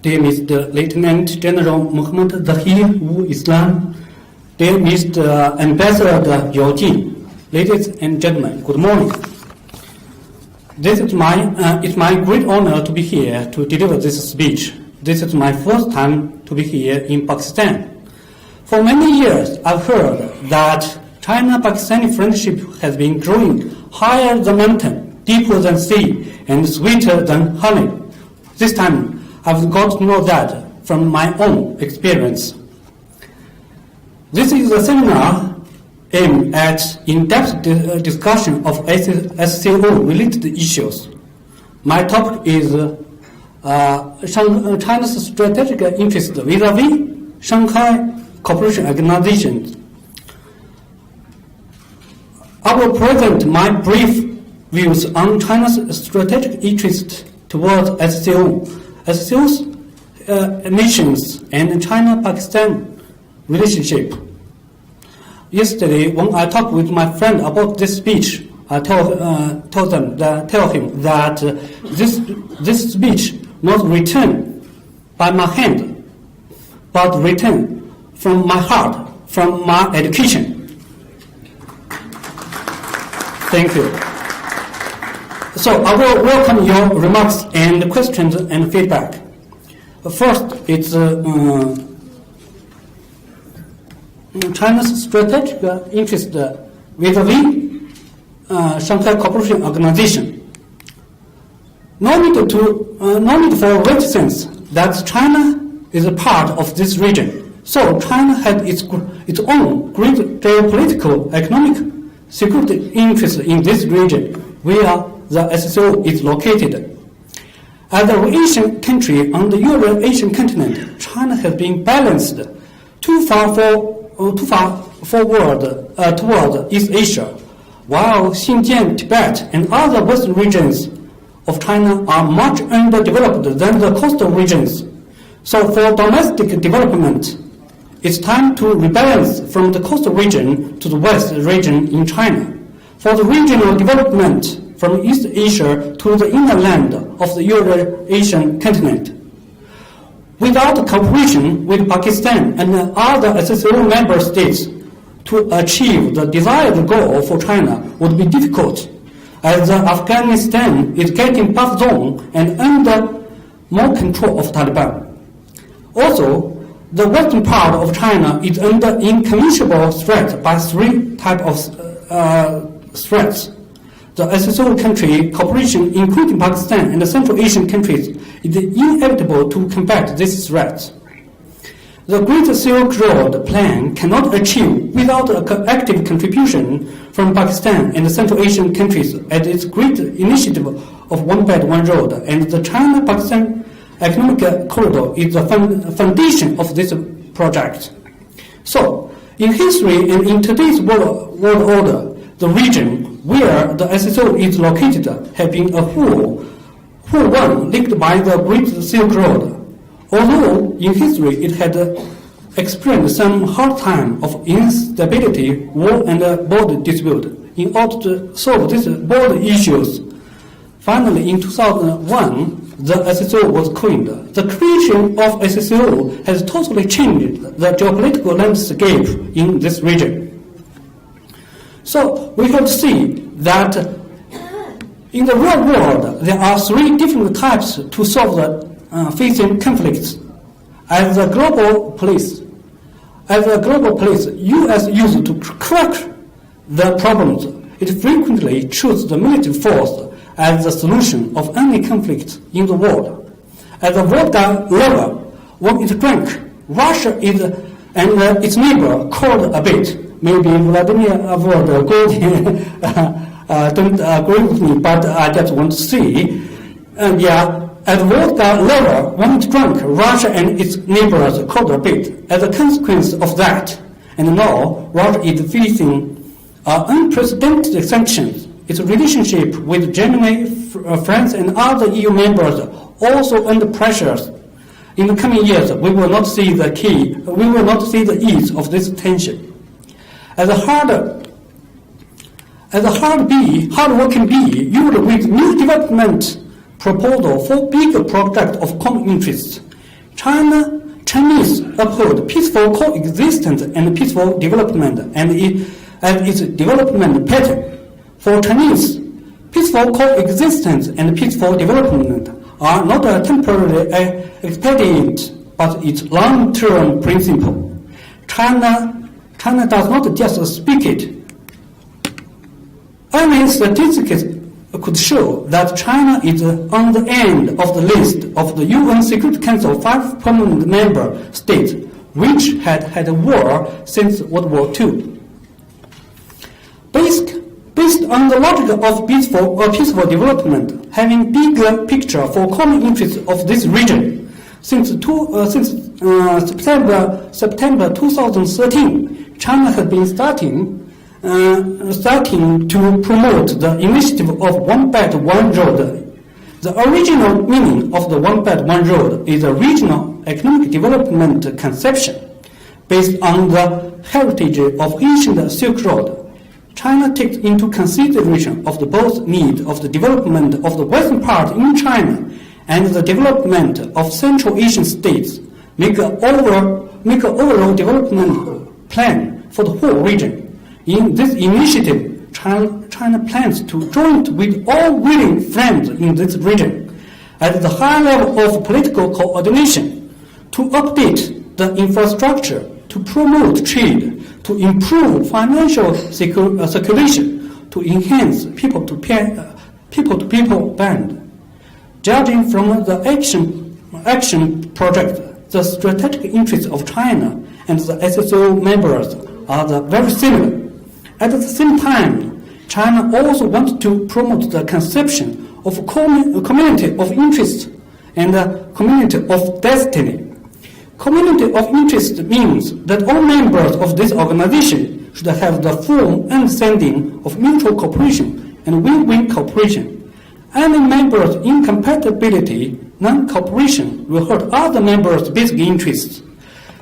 Dear Mr. Lieutenant General Muhammad Zahir Wu Islam, dear Mr. Ambassador Yao Jin, ladies and gentlemen, good morning. It's my great honor to be here to deliver this speech. This is my first time to be here in Pakistan. For many years, I've heard that China-Pakistani friendship has been growing higher than mountain, deeper than sea, and sweeter than honey. This time, I've got to know that from my own experience. This is a seminar aimed at in-depth discussion of SCO-related issues. My topic is China's strategic interest vis-a-vis Shanghai Cooperation Organization. I will present my brief views on China's strategic interest towards SCO. SCO's nations and China-Pakistan relationship. Yesterday, when I talked with my friend about this speech, I tell him that this speech not written by my hand, but written from my heart, from my education. Thank you. So I will welcome your remarks and questions and feedback. First, it's China's strategic interest vis-a-vis Shanghai Cooperation Organization. No need for reticence that China is a part of this region. So China had its own great geopolitical, economic, security interest in this region, where the SCO is located. As an Asian country on the Euro-Asian continent, China has been balanced too far forward toward East Asia, while Xinjiang, Tibet, and other western regions of China are much underdeveloped than the coastal regions. So for domestic development, it's time to rebalance from the coastal region to the west region in China. For the regional development from East Asia to the inland of the Euro-Asian continent. Without cooperation with Pakistan and other SCO member states, to achieve the desired goal for China would be difficult, as Afghanistan is getting buffer zone and under more control of Taliban. Also, the western part of China is under incommensurable threat by three types of threats. The SCO country cooperation, including Pakistan and the Central Asian countries, is inevitable to combat these threats. The Great Silk Road plan cannot achieve without an active contribution from Pakistan and the Central Asian countries at its great initiative of One Belt, One Road, and the China-Pakistan Economic Corridor is the foundation of this project. So, in history and in today's world order, the region where the SCO is located have been a whole who won linked by the Great Silk Road. Although in history it had experienced some hard time of instability, war and border dispute. In order to solve these border issues, finally in 2001, the SSO was coined. The creation of SSO has totally changed the geopolitical landscape in this region. So we could see that in the real world, there are three different types to solve the facing conflicts. As a global police, U.S. used to crack the problems. It frequently chooses the military force as the solution of any conflict in the world. As a vodka lover, when it drank, Russia and its neighbor called a bit. Maybe Vladimir don't agree with me, but I just want to see. As vodka lover, when it drank, Russia and its neighbors called a bit. As a consequence of that, and now Russia is facing unprecedented sanctions. Its relationship with Germany, France, and other EU members also under pressures. In the coming years, we will not see the ease of this tension. As a hard-working bee, usually with new development proposal for bigger projects of common interest, Chinese uphold peaceful coexistence and peaceful development, and as its development pattern. For Chinese, peaceful coexistence and peaceful development are not a temporary expedient, but its long-term principle. China does not just speak it. Any statistics could show that China is on the end of the list of the UN Security Council 5 permanent member states, which had a war since World War II. Based on the logic of peaceful development, having bigger picture for common interests of this region, since September 2013, China has been starting to promote the initiative of One Belt, One Road. The original meaning of the One Belt, One Road is a regional economic development conception based on the heritage of ancient Silk Road. China takes into consideration of the both need of the development of the western part in China and the development of Central Asian states, make an overall development plan for the whole region. In this initiative, China plans to join with all willing friends in this region at the high level of political coordination to update the infrastructure, to promote trade, to improve financial circulation, to enhance people-to-people bond. Judging from the action project, the strategic interests of China and the SSO members are very similar. At the same time, China also wants to promote the conception of community of interest and community of destiny. Community of interest means that all members of this organization should have the full understanding of mutual cooperation and win-win cooperation. Any member's incompatibility, non-cooperation will hurt other members' basic interests.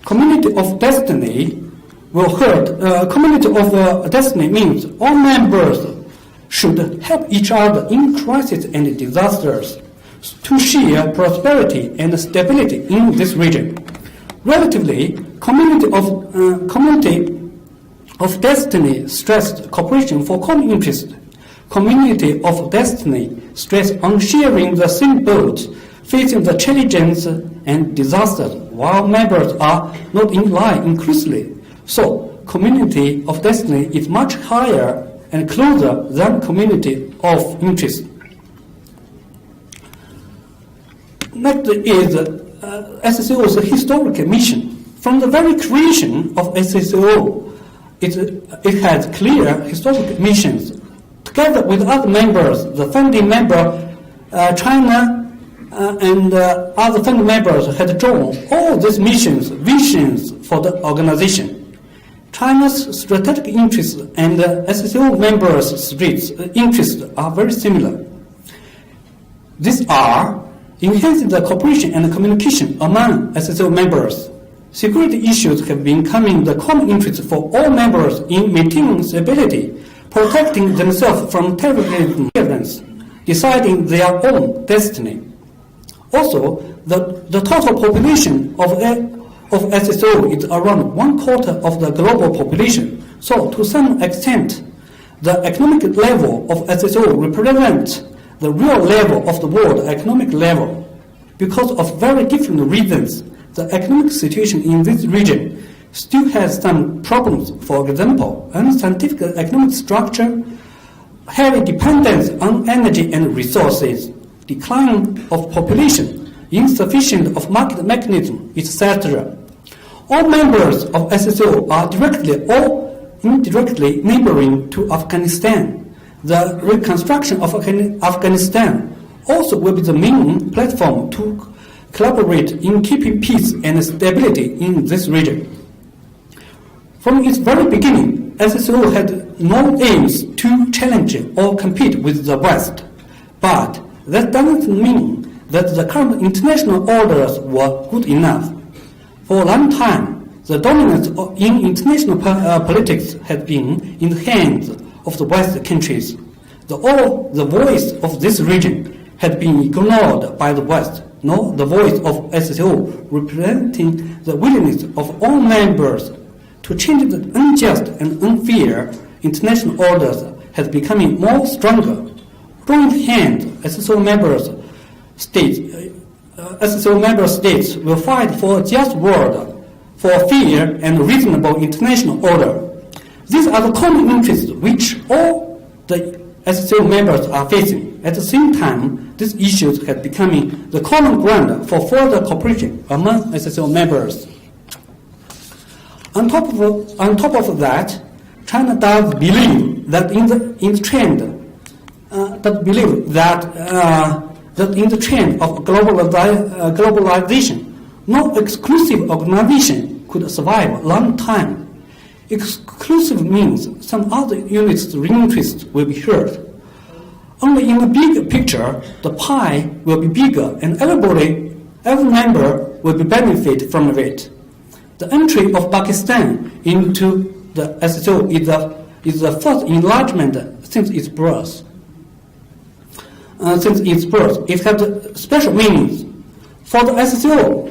Community of destiny will hurt. Community of destiny means all members should help each other in crises and disasters to share prosperity and stability in this region. Relatively, community of destiny stressed cooperation for common interest. Community of destiny stress on sharing the same boat, facing the challenges and disasters, while members are not in line increasingly. So, community of destiny is much higher and closer than community of interest. Next is SSO's historic mission. From the very creation of SSO, it has clear historic missions. Together with other members, the founding member, China and other founding members had drawn all these visions for the organization. China's strategic interests and SSO members' interests are very similar. These are enhancing the cooperation and communication among SSO members. Security issues have been becoming the common interest for all members in maintaining stability, protecting themselves from terrorism, deciding their own destiny. Also, the total population of SSO is around 1/4 of the global population. So, to some extent, the economic level of SSO represents the real level of the world economic level. Because of very different reasons, the economic situation in this region still has some problems. For example, unscientific economic structure, heavy dependence on energy and resources, decline of population, insufficient of market mechanism, etc. All members of SSO are directly or indirectly neighboring to Afghanistan. The reconstruction of Afghanistan also will be the main platform to collaborate in keeping peace and stability in this region. From its very beginning, SSO had no aims to challenge or compete with the West. But that doesn't mean that the current international orders were good enough. For a long time, the dominance in international politics had been in the hands of the West countries. The voice of this region had been ignored by the West, nor the voice of SSO representing the willingness of all members to change the unjust and unfair international orders has becoming more stronger. Joint hand, SSO member states will fight for a just world, for a fair and reasonable international order. These are the common interests which all the SSO members are facing. At the same time, these issues have become the common ground for further cooperation among SSO members. On top of that, China does believe that in the trend of globalization, no exclusive organization could survive a long time. Exclusive means some other units' interests will be heard. Only in the big picture, the pie will be bigger and every member will be benefit from it. The entry of Pakistan into the SSO is the first enlargement since its birth. It has special meanings. For the SSO,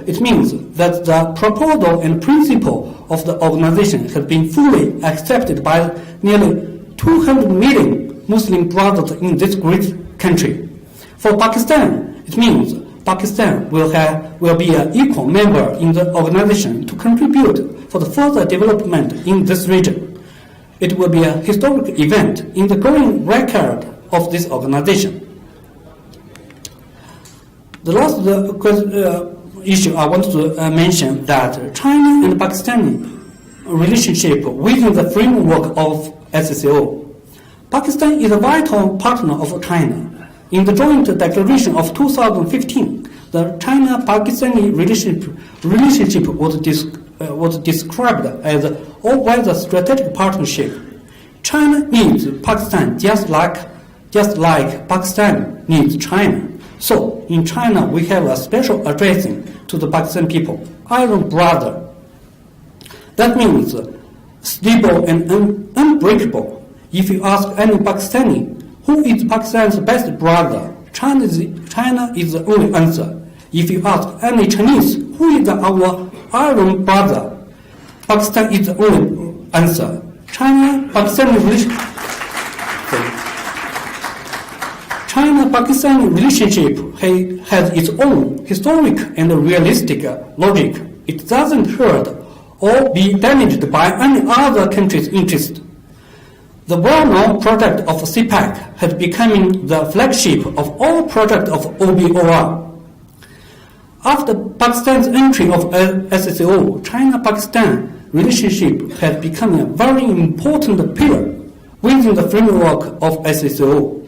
it means that the proposal and principle of the organization has been fully accepted by nearly 200 million Muslim brothers in this great country. For Pakistan, it means Pakistan will be an equal member in the organization to contribute for the further development in this region. It will be a historic event in the growing record of this organization. The last issue I want to mention that China and Pakistani relationship within the framework of SSO. Pakistan is a vital partner of China. In the joint declaration of 2015, the China-Pakistani relationship was described as an all-weather strategic partnership. China needs Pakistan just like Pakistan needs China. So, in China, we have a special addressing to the Pakistan people, Iron Brother. That means stable and unbreakable. If you ask any Pakistani, who is Pakistan's best brother, China is the only answer. If you ask any Chinese, who is our Iron Brother, Pakistan is the only answer. China-Pakistan relationship has its own historic and realistic logic. It doesn't hurt or be damaged by any other country's interest. The well-known project of CPEC has become the flagship of all projects of OBOR. After Pakistan's entry of SSO, China-Pakistan relationship has become a very important pillar within the framework of SSO.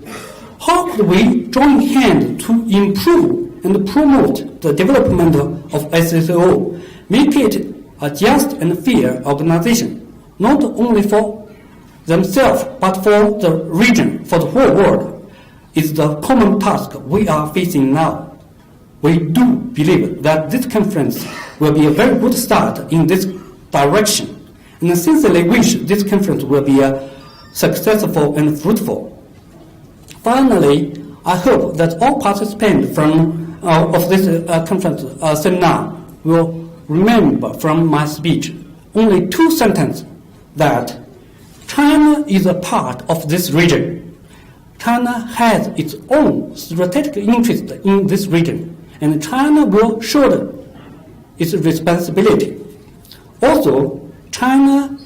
How could we join hands to improve and promote the development of SSO, make it a just and fair organization, not only for themselves, but for the region, for the whole world, is the common task we are facing now. We do believe that this conference will be a very good start in this direction, and I sincerely wish this conference will be successful and fruitful. Finally, I hope that all participants of this conference seminar will remember from my speech only 2 sentences, that China is a part of this region. China has its own strategic interest in this region, and China will shoulder its responsibility. Also, China,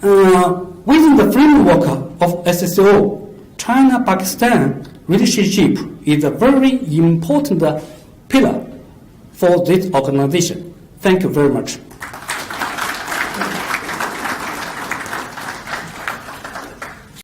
within the framework of SCO, China-Pakistan relationship is a very important pillar for this organization. Thank you very much.